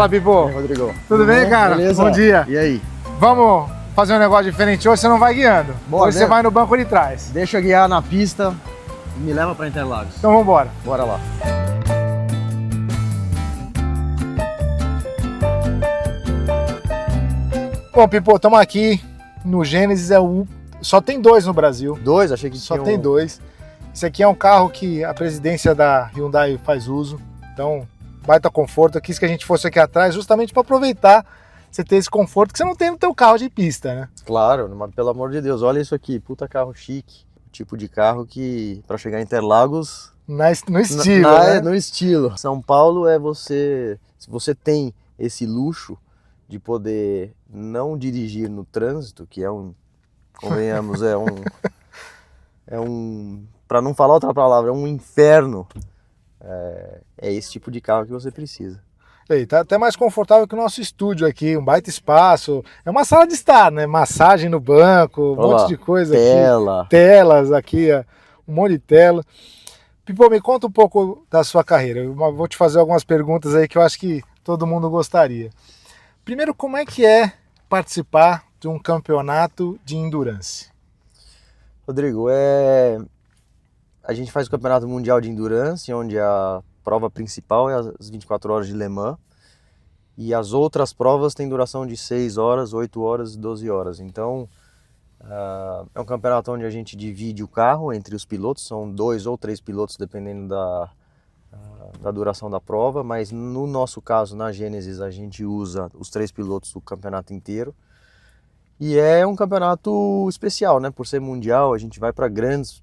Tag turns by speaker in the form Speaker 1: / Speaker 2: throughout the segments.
Speaker 1: Fala, Pipo.
Speaker 2: E aí, Rodrigo?
Speaker 1: Tudo bem, cara?
Speaker 2: Beleza?
Speaker 1: Bom dia.
Speaker 2: E aí?
Speaker 1: Vamos fazer um negócio diferente hoje, você não vai guiando.
Speaker 2: Bora,
Speaker 1: Hoje você
Speaker 2: né?
Speaker 1: vai no banco de trás.
Speaker 2: Deixa eu guiar na pista e me leva pra Interlagos.
Speaker 1: Então vamos embora.
Speaker 2: Bora lá.
Speaker 1: Bom, Pipo, estamos aqui no Gênesis, só tem dois no Brasil.
Speaker 2: Dois? Achei que
Speaker 1: Só
Speaker 2: tinha
Speaker 1: tem dois. Esse aqui é um carro que a presidência da Hyundai faz uso. Então, baita conforto. Eu quis que a gente fosse aqui atrás justamente para aproveitar você ter esse conforto que você não tem no teu carro de pista, né?
Speaker 2: Claro, mas pelo amor de Deus, olha isso aqui. Puta carro chique. Tipo de carro que, pra chegar em Interlagos...
Speaker 1: No estilo, né?
Speaker 2: No estilo. São Paulo é você... Se você tem esse luxo de poder não dirigir no trânsito, que é um... Convenhamos, é um... Pra não falar outra palavra, é um inferno. É esse tipo de carro que você precisa.
Speaker 1: E tá até mais confortável que o nosso estúdio aqui, um baita espaço. É uma sala de estar, né? Massagem no banco, um monte de coisa
Speaker 2: tela.
Speaker 1: aqui. Telas aqui, um monte de tela. Pipo, me conta um pouco da sua carreira. Eu vou te fazer algumas perguntas aí que eu acho que todo mundo gostaria. Primeiro, como é que é participar de um campeonato de endurance?
Speaker 2: Rodrigo, a gente faz o Campeonato Mundial de Endurance, onde a prova principal é as 24 horas de Le Mans, e as outras provas têm duração de 6 horas, 8 horas e 12 horas. Então, é um campeonato onde a gente divide o carro entre os pilotos, são 2 ou 3 pilotos, dependendo da duração da prova, mas no nosso caso, na Gênesis, a gente usa os 3 pilotos do campeonato inteiro. E é um campeonato especial, né? Por ser mundial, a gente vai para grandes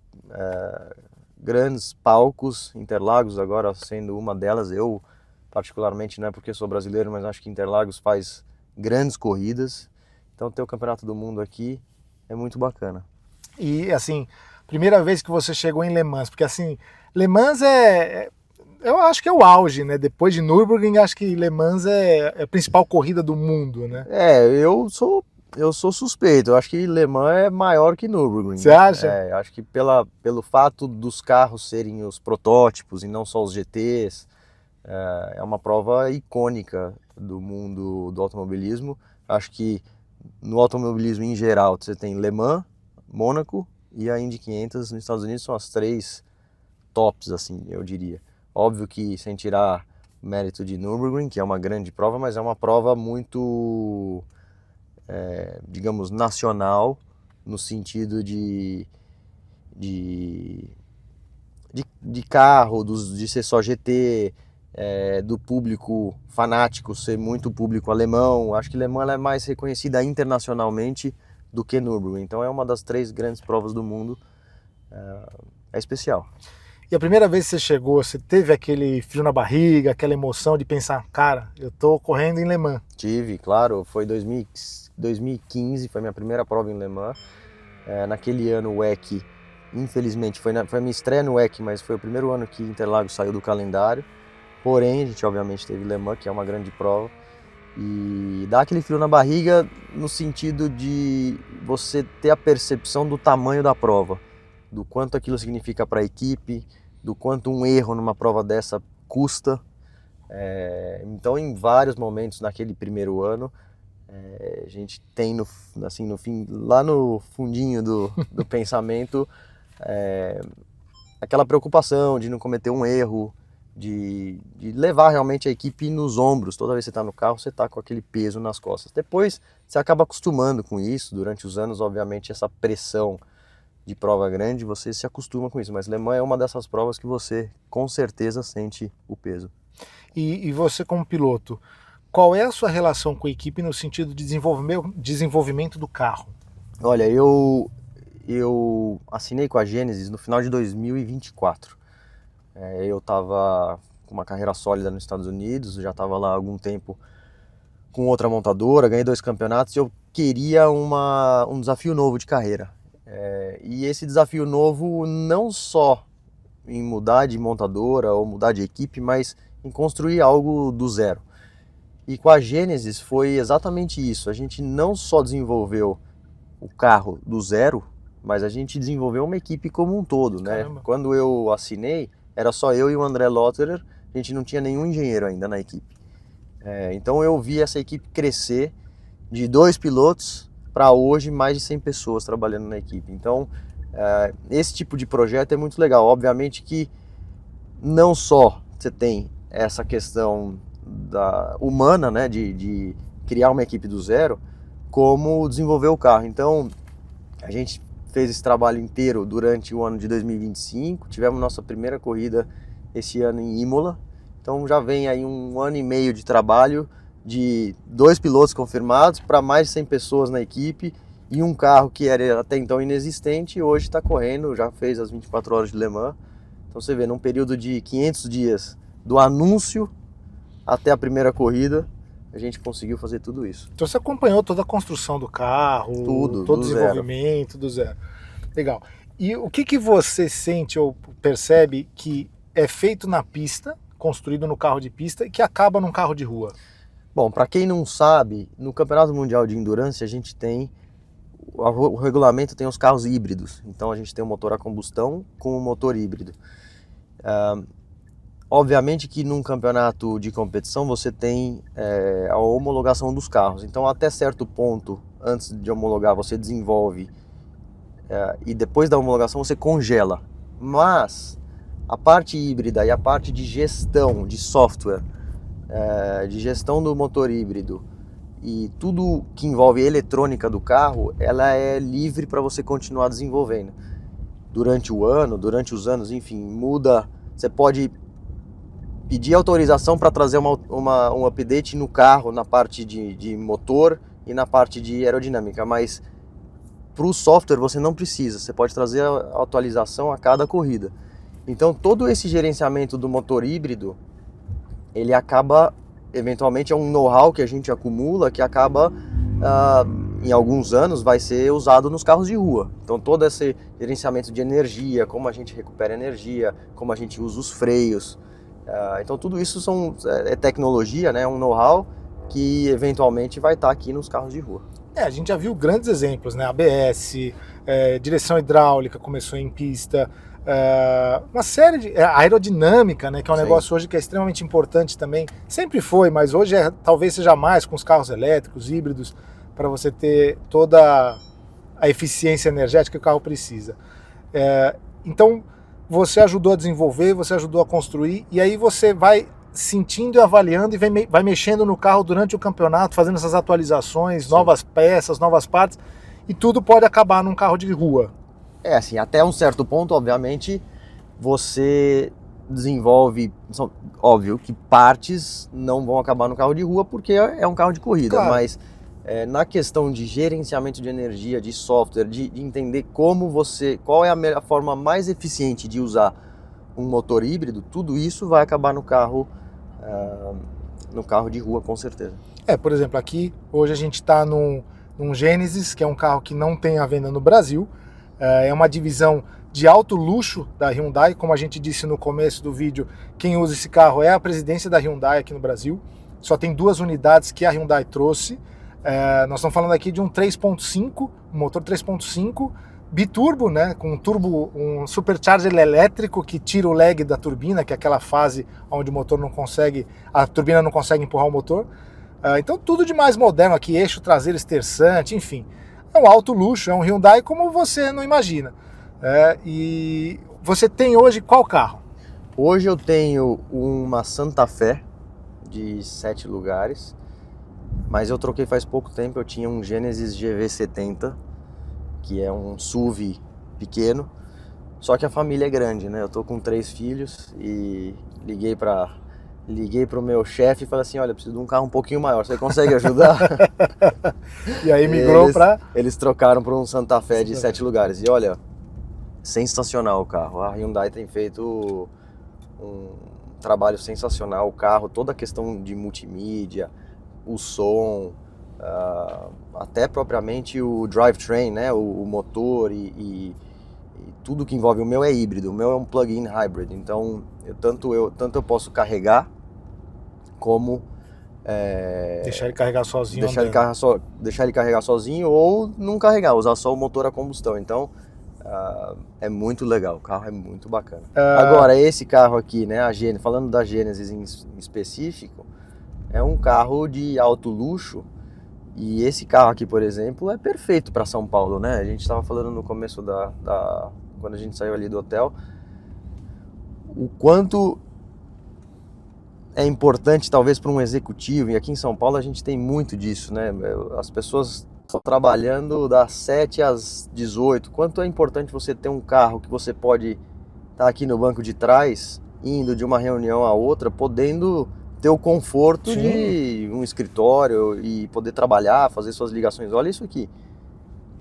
Speaker 2: palcos, Interlagos agora sendo uma delas. Eu, particularmente, não é porque sou brasileiro, mas acho que Interlagos faz grandes corridas. Então ter o Campeonato do Mundo aqui é muito bacana.
Speaker 1: E assim, primeira vez que você chegou em Le Mans, porque assim, Le Mans eu acho que é o auge, né? Depois de Nürburgring, acho que Le Mans é a principal corrida do mundo, né?
Speaker 2: Eu sou suspeito, eu acho que Le Mans é maior que Nürburgring.
Speaker 1: Você acha?
Speaker 2: Eu acho que pelo fato dos carros serem os protótipos e não só os GTs, é uma prova icônica do mundo do automobilismo. Acho que no automobilismo em geral você tem Le Mans, Mônaco e a Indy 500 nos Estados Unidos, são as 3 tops, assim, eu diria. Óbvio que sem tirar mérito de Nürburgring, que é uma grande prova, mas é uma prova muito... digamos, nacional, no sentido de carro, de ser só GT, do público fanático ser muito público alemão. Acho que Le Mans ela é mais reconhecida internacionalmente do que Nürburgring. Então é uma das 3 grandes provas do mundo. É especial.
Speaker 1: E a primeira vez que você chegou, você teve aquele frio na barriga, aquela emoção de pensar, cara, eu tô correndo em Le Mans?
Speaker 2: Tive, claro. Foi 2015, foi minha primeira prova em Le Mans. Naquele ano o WEC, infelizmente, foi a minha estreia no WEC, mas foi o primeiro ano que Interlagos saiu do calendário. Porém, a gente obviamente teve Le Mans, que é uma grande prova. E dá aquele frio na barriga no sentido de você ter a percepção do tamanho da prova, do quanto aquilo significa para a equipe, do quanto um erro numa prova dessa custa. Então, em vários momentos naquele primeiro ano, a gente tem no fim, lá no fundinho do pensamento, aquela preocupação de não cometer um erro, de levar realmente a equipe nos ombros. Toda vez que você está no carro, você está com aquele peso nas costas. Depois você acaba acostumando com isso. Durante os anos, obviamente, essa pressão de prova grande, você se acostuma com isso. Mas Le Mans é uma dessas provas que você, com certeza, sente o peso.
Speaker 1: E você como piloto, qual é a sua relação com a equipe no sentido de desenvolvimento do carro?
Speaker 2: Olha, eu assinei com a Gênesis no final de 2024. Eu estava com uma carreira sólida nos Estados Unidos, já estava lá há algum tempo com outra montadora, ganhei 2 campeonatos e eu queria um desafio novo de carreira. E esse desafio novo não só em mudar de montadora ou mudar de equipe, mas em construir algo do zero. E com a Gênesis foi exatamente isso. A gente não só desenvolveu o carro do zero, mas a gente desenvolveu uma equipe como um todo, né?
Speaker 1: Caramba.
Speaker 2: Quando eu assinei, era só eu e o André Lotterer, a gente não tinha nenhum engenheiro ainda na equipe. Então eu vi essa equipe crescer de 2 pilotos para hoje mais de 100 pessoas trabalhando na equipe. Então esse tipo de projeto é muito legal. Obviamente que não só você tem essa questão humana, né, de criar uma equipe do zero, como desenvolver o carro. Então a gente fez esse trabalho inteiro durante o ano de 2025, tivemos nossa primeira corrida esse ano em Imola, então já vem aí 1 ano e meio de trabalho, de 2 pilotos confirmados para mais de 100 pessoas na equipe e um carro que era até então inexistente e hoje está correndo, já fez as 24 horas de Le Mans. Então você vê, num período de 500 dias do anúncio até a primeira corrida, a gente conseguiu fazer tudo isso.
Speaker 1: Então você acompanhou toda a construção do carro,
Speaker 2: Tudo,
Speaker 1: todo o
Speaker 2: do
Speaker 1: desenvolvimento do zero. Legal. E o que você sente ou percebe que é feito na pista, construído no carro de pista e que acaba num carro de rua?
Speaker 2: Bom, para quem não sabe, no Campeonato Mundial de Endurance a gente tem, o regulamento tem os carros híbridos. Então a gente tem o motor a combustão com o motor híbrido. Obviamente que num campeonato de competição você tem a homologação dos carros. Então até certo ponto, antes de homologar, você desenvolve e depois da homologação você congela. Mas a parte híbrida e a parte de gestão de software, de gestão do motor híbrido e tudo que envolve eletrônica do carro, ela é livre para você continuar desenvolvendo. Durante o ano, durante os anos, enfim, muda. Você pode pedir autorização para trazer um update no carro, na parte de motor e na parte de aerodinâmica, mas para o software você não precisa, você pode trazer a atualização a cada corrida. Então todo esse gerenciamento do motor híbrido, ele acaba, eventualmente é um know-how que a gente acumula, que acaba em alguns anos vai ser usado nos carros de rua. Então todo esse gerenciamento de energia, como a gente recupera energia, como a gente usa os freios, então tudo isso é tecnologia, né? Um know-how que eventualmente vai estar aqui nos carros de rua.
Speaker 1: A gente já viu grandes exemplos, né? ABS, direção hidráulica começou em pista, uma série de aerodinâmica, né? Que é um
Speaker 2: Sim.
Speaker 1: negócio hoje que é extremamente importante também. Sempre foi, mas hoje talvez seja mais com os carros elétricos, híbridos, para você ter toda a eficiência energética que o carro precisa. Então você ajudou a desenvolver, você ajudou a construir, e aí você vai sentindo e avaliando e vai mexendo no carro durante o campeonato, fazendo essas atualizações, sim, novas peças, novas partes, e tudo pode acabar num carro de rua.
Speaker 2: Assim, até um certo ponto, obviamente, você desenvolve, óbvio que partes não vão acabar no carro de rua porque é um carro de corrida, claro, mas na questão de gerenciamento de energia, de software, de entender qual é a forma mais eficiente de usar um motor híbrido, tudo isso vai acabar no carro de rua, com certeza.
Speaker 1: Por exemplo, aqui hoje a gente está num Genesis, que é um carro que não tem à venda no Brasil, é uma divisão de alto luxo da Hyundai, como a gente disse no começo do vídeo, quem usa esse carro é a presidência da Hyundai aqui no Brasil, só tem 2 unidades que a Hyundai trouxe. Nós estamos falando aqui de um 3.5, um motor 3.5 biturbo, né, com um supercharger elétrico que tira o lag da turbina, que é aquela fase onde a turbina não consegue empurrar o motor. Então tudo de mais moderno aqui, eixo traseiro esterçante, enfim. É um alto luxo, é um Hyundai como você não imagina. E você tem hoje qual carro?
Speaker 2: Hoje eu tenho uma Santa Fé de 7 lugares, mas eu troquei faz pouco tempo. Eu tinha um Genesis GV70, que é um SUV pequeno, só que a família é grande, né? Eu tô com 3 filhos e liguei pro meu chefe e falei assim, olha, eu preciso de um carro um pouquinho maior, você consegue ajudar?
Speaker 1: E aí migrou
Speaker 2: Eles trocaram para um Santa Fé de 7 lugares. E olha, sensacional o carro. A Hyundai tem feito um trabalho sensacional. O carro, toda a questão de multimídia, o som, até propriamente o drivetrain, né? O motor e tudo que envolve. O meu é híbrido, o meu é um plug-in hybrid. Então, tanto eu posso carregar como
Speaker 1: deixar ele carregar sozinho.
Speaker 2: Deixar ele carregar sozinho ou não carregar, usar só o motor a combustão. Então é muito legal, o carro é muito bacana. Agora, esse carro aqui, né, falando da Genesis em específico, é um carro de alto luxo. E esse carro aqui, por exemplo, é perfeito para São Paulo, né? A gente estava falando no começo quando a gente saiu ali do hotel, o quanto é importante talvez para um executivo, e aqui em São Paulo a gente tem muito disso, né? As pessoas estão trabalhando das 7 às 18, quanto é importante você ter um carro que você pode estar aqui no banco de trás, indo de uma reunião a outra, podendo ter o conforto
Speaker 1: Sim.
Speaker 2: de um escritório e poder trabalhar, fazer suas ligações. Olha isso aqui.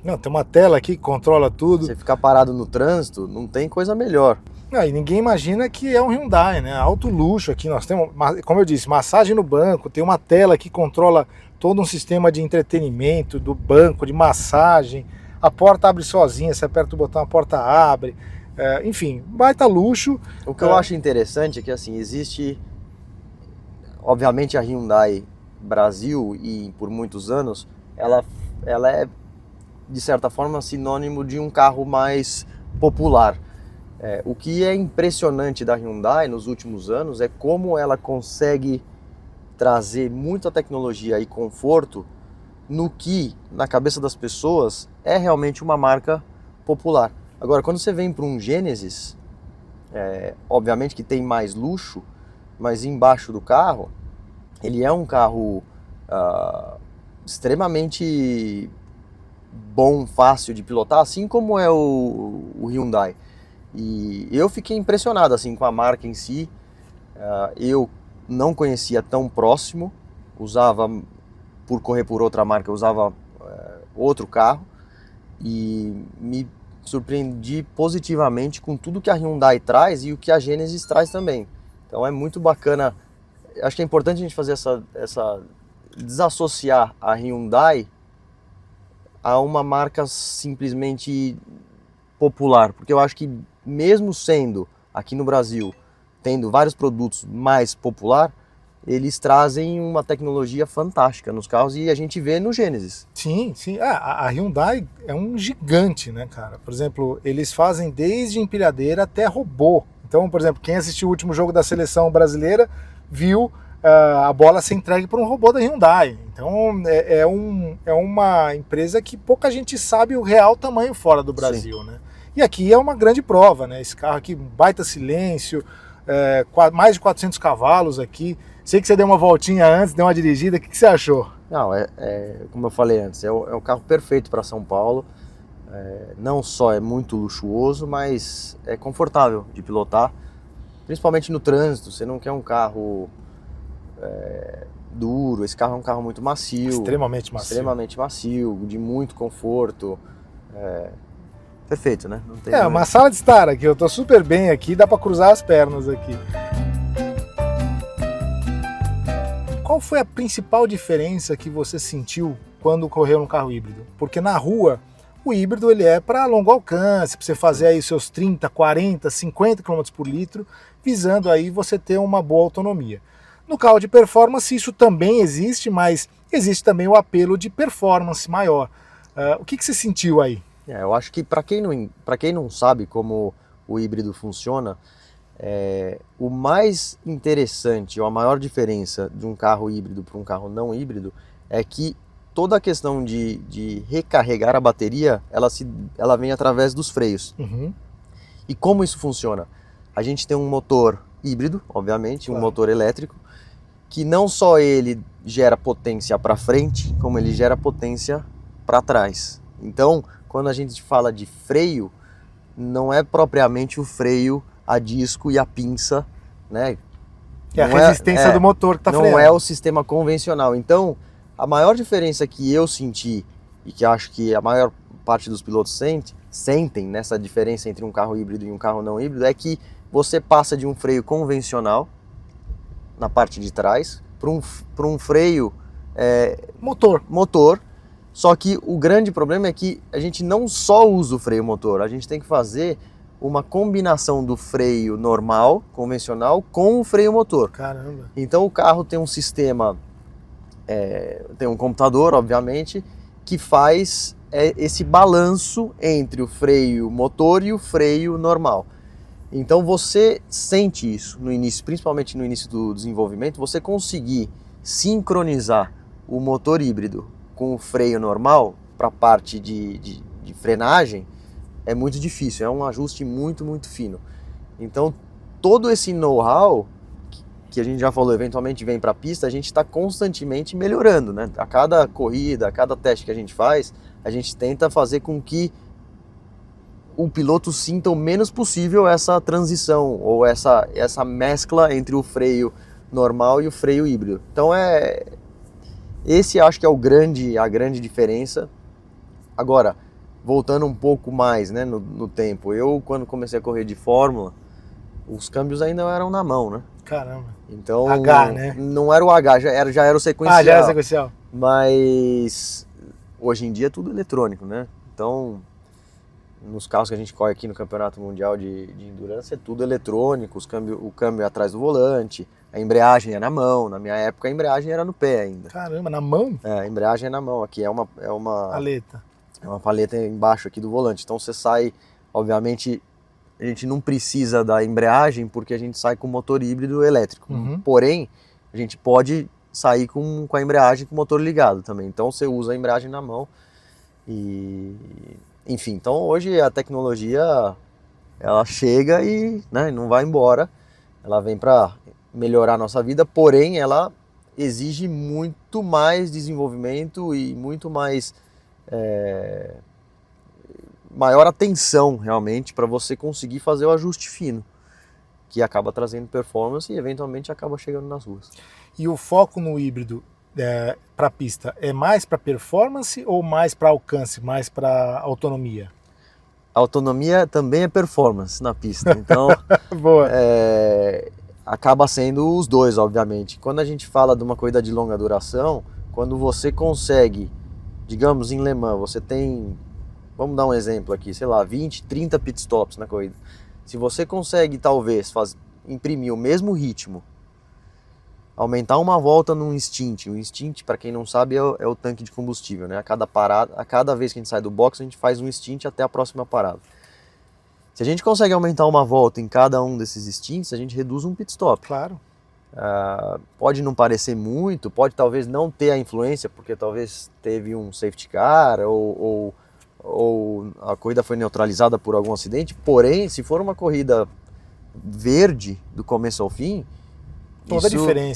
Speaker 1: Não, tem uma tela aqui que controla tudo.
Speaker 2: Você ficar parado no trânsito, não tem coisa melhor.
Speaker 1: E ninguém imagina que é um Hyundai, né? Alto luxo aqui. Nós temos, como eu disse, massagem no banco, tem uma tela que controla todo um sistema de entretenimento do banco, de massagem. A porta abre sozinha, você aperta o botão, a porta abre. Enfim, baita luxo.
Speaker 2: O que eu acho interessante é que assim, existe, obviamente, a Hyundai Brasil, e por muitos anos, ela é, de certa forma, sinônimo de um carro mais popular. O que é impressionante da Hyundai nos últimos anos é como ela consegue trazer muita tecnologia e conforto no que, na cabeça das pessoas, é realmente uma marca popular. Agora, quando você vem para um Genesis, obviamente que tem mais luxo, mas embaixo do carro, ele é um carro extremamente bom, fácil de pilotar, assim como é o Hyundai. E eu fiquei impressionado assim com a marca em si. Eu não conhecia tão próximo, usava, por correr por outra marca, usava outro carro e me surpreendi positivamente com tudo que a Hyundai traz e o que a Genesis traz também. Então é muito bacana. Acho que é importante a gente fazer essa desassociar a Hyundai a uma marca simplesmente popular, porque eu acho que mesmo sendo aqui no Brasil, tendo vários produtos mais popular, eles trazem uma tecnologia fantástica nos carros e a gente vê no Genesis.
Speaker 1: Sim, sim. A Hyundai é um gigante, né, cara? Por exemplo, eles fazem desde empilhadeira até robô. Então, por exemplo, quem assistiu o último jogo da seleção brasileira viu a bola ser entregue por um robô da Hyundai. Então, é uma empresa que pouca gente sabe o real tamanho fora do Brasil, né? E aqui é uma grande prova, né? Esse carro aqui, baita silêncio, mais de 400 cavalos aqui. Sei que você deu uma voltinha antes, deu uma dirigida, o que você achou?
Speaker 2: Não, como eu falei antes, é o carro perfeito para São Paulo. Não só é muito luxuoso, mas é confortável de pilotar, principalmente no trânsito. Você não quer um carro duro, esse carro é um carro muito macio.
Speaker 1: Extremamente macio.
Speaker 2: Extremamente macio, de muito conforto. Perfeito, né? Não tem
Speaker 1: uma sala de estar aqui, eu tô super bem aqui, dá para cruzar as pernas aqui. Qual foi a principal diferença que você sentiu quando correu no carro híbrido? Porque na rua, o híbrido ele é para longo alcance, para você fazer aí seus 30, 40, 50 km por litro, visando aí você ter uma boa autonomia. No carro de performance isso também existe, mas existe também o apelo de performance maior. O que você sentiu aí?
Speaker 2: Eu acho que para quem não sabe como o híbrido funciona, o mais interessante, ou a maior diferença de um carro híbrido para um carro não híbrido é que toda a questão de recarregar a bateria, ela vem através dos freios.
Speaker 1: Uhum.
Speaker 2: E como isso funciona? A gente tem um motor híbrido, obviamente, claro, um motor elétrico, que não só ele gera potência para frente, como ele gera potência para trás. Então, quando a gente fala de freio, não é propriamente o freio a disco e a pinça, né?
Speaker 1: É a resistência do motor que está freando.
Speaker 2: Não é o sistema convencional. Então, a maior diferença que eu senti, e que acho que a maior parte dos pilotos sentem nessa diferença entre um carro híbrido e um carro não híbrido, é que você passa de um freio convencional, na parte de trás, para um freio motor. Só que o grande problema é que a gente não só usa o freio motor, a gente tem que fazer uma combinação do freio normal, convencional, com o freio motor.
Speaker 1: Caramba!
Speaker 2: Então o carro tem um sistema, tem um computador, obviamente, que faz esse balanço entre o freio motor e o freio normal. Então você sente isso no início, principalmente no início do desenvolvimento, você conseguir sincronizar o motor híbrido com o freio normal para a parte de frenagem é muito difícil, é um ajuste muito, muito fino. Então, todo esse know-how que a gente já falou, eventualmente vem para a pista, a gente está constantemente melhorando, né? A cada corrida, a cada teste que a gente faz, a gente tenta fazer com que o piloto sinta o menos possível essa transição ou essa mescla entre o freio normal e o freio híbrido. Então esse acho que é a grande diferença. Agora, voltando um pouco mais, né, no tempo, eu quando comecei a correr de Fórmula, os câmbios ainda eram na mão, né?
Speaker 1: Caramba.
Speaker 2: Então,
Speaker 1: H, né?
Speaker 2: Não era o H, já era o sequencial.
Speaker 1: Ah, já era sequencial.
Speaker 2: Mas hoje em dia é tudo eletrônico, né? Então, nos carros que a gente corre aqui no Campeonato Mundial de Endurance, é tudo eletrônico, o câmbio é atrás do volante, a embreagem é na mão. Na minha época a embreagem era no pé ainda.
Speaker 1: Caramba, na mão?
Speaker 2: É, a embreagem é na mão, aqui é uma
Speaker 1: Paleta.
Speaker 2: É uma paleta embaixo aqui do volante. Então você sai, obviamente, a gente não precisa da embreagem porque a gente sai com motor híbrido elétrico.
Speaker 1: Uhum.
Speaker 2: Porém, a gente pode sair com a embreagem com o motor ligado também. Então você usa a embreagem na mão. Enfim, então hoje a tecnologia ela chega e, né, não vai embora. Ela vem para melhorar a nossa vida, porém ela exige muito mais desenvolvimento e muito mais maior atenção realmente para você conseguir fazer o ajuste fino, que acaba trazendo performance e eventualmente acaba chegando nas ruas.
Speaker 1: E o foco no híbrido para a pista é mais para performance ou mais para alcance, mais para autonomia?
Speaker 2: A autonomia também é performance na pista, então
Speaker 1: Boa.
Speaker 2: Acaba sendo os dois, obviamente. Quando a gente fala de uma corrida de longa duração, quando você consegue, digamos em Le Mans, você tem, vamos dar um exemplo aqui, sei lá, 20, 30 pit stops na corrida. Se você consegue talvez imprimir o mesmo ritmo, aumentar uma volta num stint, o stint, para quem não sabe, é o tanque de combustível, né? A cada vez que a gente sai do box, a gente faz um stint até a próxima parada. Se a gente consegue aumentar uma volta em cada um desses stints, a gente reduz um pit stop.
Speaker 1: Claro.
Speaker 2: Pode não parecer muito, pode talvez não ter a influência, porque talvez teve um safety car ou a corrida foi neutralizada por algum acidente, porém, se for uma corrida verde do começo ao fim,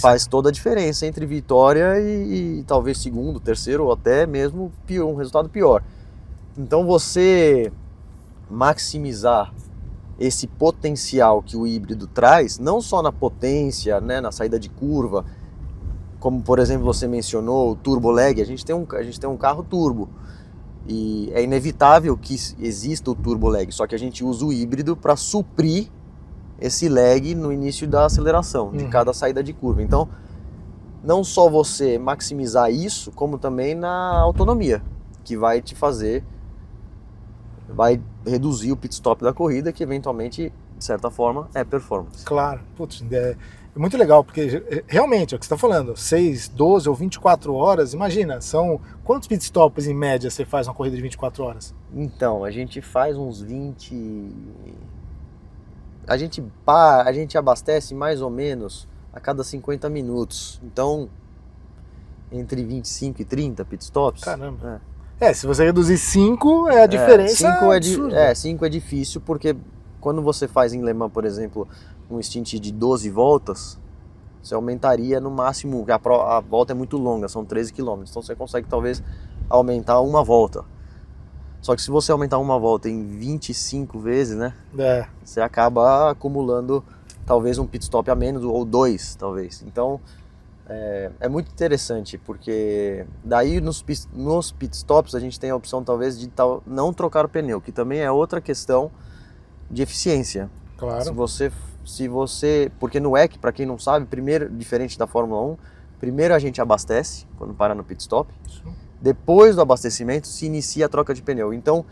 Speaker 2: faz toda a diferença entre vitória e talvez segundo, terceiro ou até mesmo um resultado pior. Então você maximizar esse potencial que o híbrido traz, não só na potência, né, na saída de curva, como por exemplo você mencionou o turbo lag, a gente tem um carro turbo e é inevitável que exista o turbo lag, só que a gente usa o híbrido para suprir esse lag no início da aceleração, de cada saída de curva. Então, não só você maximizar isso, como também na autonomia, que vai reduzir o pit stop da corrida, que eventualmente, de certa forma, é performance.
Speaker 1: Claro. Putz, é muito legal, porque realmente, é o que você está falando, 6, 12 ou 24 horas, imagina, são quantos pit stops em média você faz uma corrida de 24 horas?
Speaker 2: Então, a gente faz uns 20... A gente abastece mais ou menos a cada 50 minutos. Então, entre 25 e 30 pit stops.
Speaker 1: Caramba. Se você reduzir 5, a diferença é absurda.
Speaker 2: 5 é difícil, porque quando você faz em Le Mans, por exemplo, um stint de 12 voltas, você aumentaria no máximo, a volta é muito longa, são 13 km, então você consegue talvez aumentar uma volta. Só que se você aumentar uma volta em 25 vezes, né, você acaba acumulando talvez um pit stop a menos, ou 2 talvez. Então é muito interessante, porque daí nos pit stops a gente tem a opção talvez de não trocar o pneu, que também é outra questão de eficiência.
Speaker 1: Claro.
Speaker 2: Se você, porque no WEC, para quem não sabe, primeiro, diferente da Fórmula 1, primeiro a gente abastece quando para no pit stop. Isso. Depois do abastecimento se inicia a troca de pneu. Então,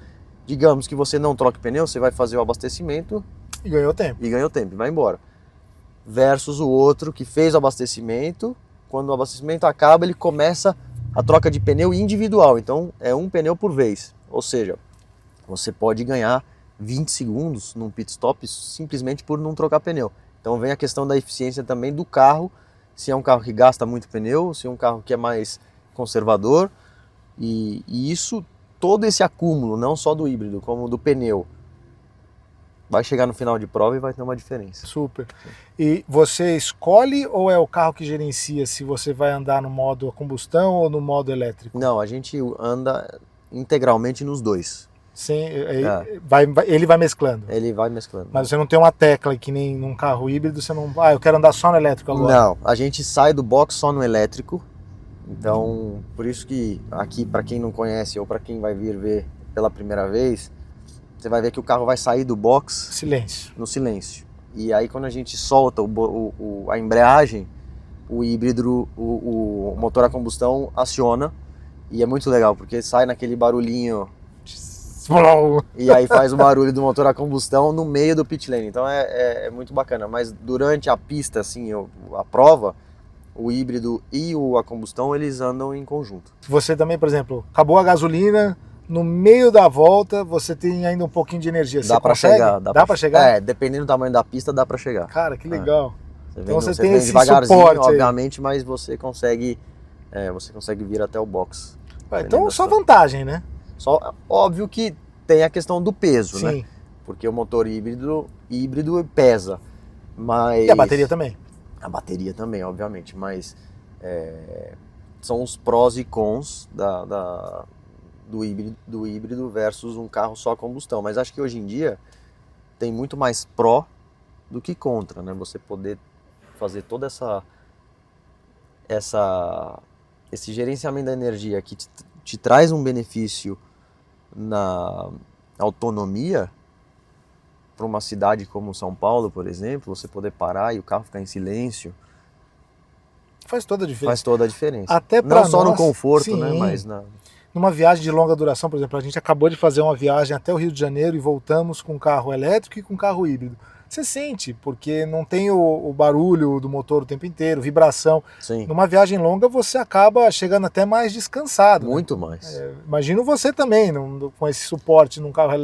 Speaker 2: digamos que você não troca o pneu, você vai fazer o abastecimento
Speaker 1: e ganhou tempo.
Speaker 2: E vai embora. Versus o outro que fez o abastecimento, quando o abastecimento acaba, ele começa a troca de pneu individual. Então, é um pneu por vez. Ou seja, você pode ganhar 20 segundos num pit stop simplesmente por não trocar pneu. Então, vem a questão da eficiência também do carro se é um carro que gasta muito pneu, se é um carro que é mais conservador. E isso, todo esse acúmulo, não só do híbrido, como do pneu, vai chegar no final de prova e vai ter uma diferença.
Speaker 1: Super. E você escolhe ou é o carro que gerencia se você vai andar no modo a combustão ou no modo elétrico?
Speaker 2: Não, a gente anda integralmente nos dois.
Speaker 1: Sim, ele vai mesclando.
Speaker 2: Ele vai mesclando.
Speaker 1: Mas você não tem uma tecla que nem num carro híbrido, você não... eu quero andar só no elétrico agora.
Speaker 2: Não, a gente sai do box só no elétrico. Então, por isso que aqui, para quem não conhece ou para quem vai vir ver pela primeira vez, você vai ver que o carro vai sair do box
Speaker 1: silêncio.
Speaker 2: No silêncio. E aí quando a gente solta a embreagem, o híbrido, o motor a combustão aciona. E é muito legal, porque sai naquele barulhinho e aí faz o barulho do motor a combustão no meio do pit lane. Então é muito bacana. Mas durante a pista, assim, a prova, o híbrido e a combustão, eles andam em conjunto.
Speaker 1: Você também, por exemplo, acabou a gasolina, no meio da volta você tem ainda um pouquinho de energia.
Speaker 2: Dá para chegar.
Speaker 1: Dá para chegar?
Speaker 2: É, dependendo do tamanho da pista, dá para chegar.
Speaker 1: Cara, que legal.
Speaker 2: Então você tem esse suporte, obviamente, mas você consegue vir até o box.
Speaker 1: Então só vantagem, né?
Speaker 2: Só, óbvio que tem a questão do peso,
Speaker 1: sim,
Speaker 2: né? Porque o motor híbrido pesa. Mas...
Speaker 1: E a bateria também.
Speaker 2: A bateria também, obviamente, mas são os prós e cons do híbrido versus um carro só a combustão. Mas acho que hoje em dia tem muito mais pró do que contra, né? Você poder fazer toda esse gerenciamento da energia que te traz um benefício na autonomia para uma cidade como São Paulo, por exemplo, você poder parar e o carro ficar em silêncio.
Speaker 1: Faz toda a diferença.
Speaker 2: Faz toda a diferença.
Speaker 1: Até
Speaker 2: não só no conforto, sim, né? Mas
Speaker 1: numa viagem de longa duração, por exemplo, a gente acabou de fazer uma viagem até o Rio de Janeiro e voltamos com carro elétrico e com carro híbrido. Você sente, porque não tem o barulho do motor o tempo inteiro, vibração.
Speaker 2: Sim.
Speaker 1: Numa viagem longa você acaba chegando até mais descansado.
Speaker 2: Muito, né? Mais.
Speaker 1: Imagino você também, com esse suporte num carro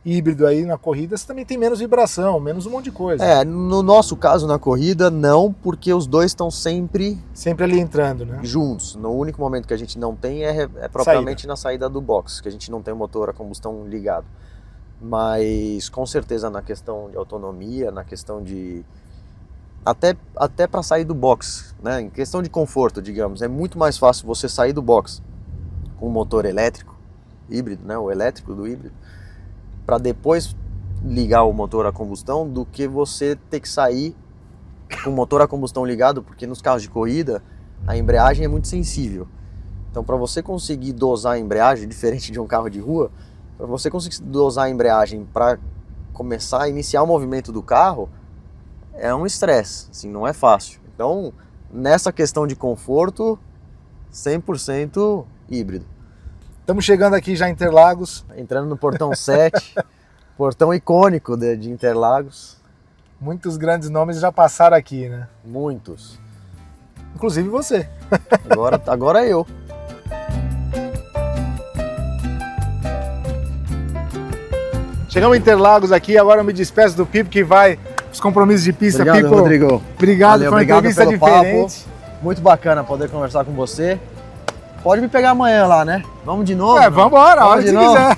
Speaker 1: híbrido aí na corrida, você também tem menos vibração, menos um monte de coisa.
Speaker 2: No nosso caso na corrida não, porque os dois estão sempre
Speaker 1: ali entrando, né?
Speaker 2: Juntos. No único momento que a gente não tem é propriamente na saída do box, que a gente não tem o motor a combustão ligado. Mas com certeza na questão de autonomia, na questão de... Até para sair do box, né? Em questão de conforto, digamos, é muito mais fácil você sair do box com o motor elétrico, híbrido, né? O elétrico do híbrido, para depois ligar o motor a combustão, do que você ter que sair com o motor a combustão ligado, porque nos carros de corrida a embreagem é muito sensível. Então para você conseguir dosar a embreagem, diferente de um carro de rua, para você conseguir dosar a embreagem para começar a iniciar o movimento do carro, é um estresse, assim, não é fácil. Então, nessa questão de conforto, 100% híbrido.
Speaker 1: Estamos chegando aqui já em Interlagos.
Speaker 2: Entrando no portão 7, portão icônico de Interlagos.
Speaker 1: Muitos grandes nomes já passaram aqui, né?
Speaker 2: Muitos.
Speaker 1: Inclusive você.
Speaker 2: Agora eu.
Speaker 1: Chegamos em Interlagos aqui, agora eu me despeço do Pipo que vai os compromissos de pista.
Speaker 2: Obrigado,
Speaker 1: Pipo.
Speaker 2: Rodrigo.
Speaker 1: Obrigado, foi uma entrevista diferente.
Speaker 2: Papo. Muito bacana poder conversar com você. Pode me pegar amanhã lá, né? Vamos de novo?
Speaker 1: Vamos embora, a hora que você quiser.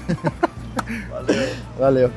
Speaker 2: Valeu.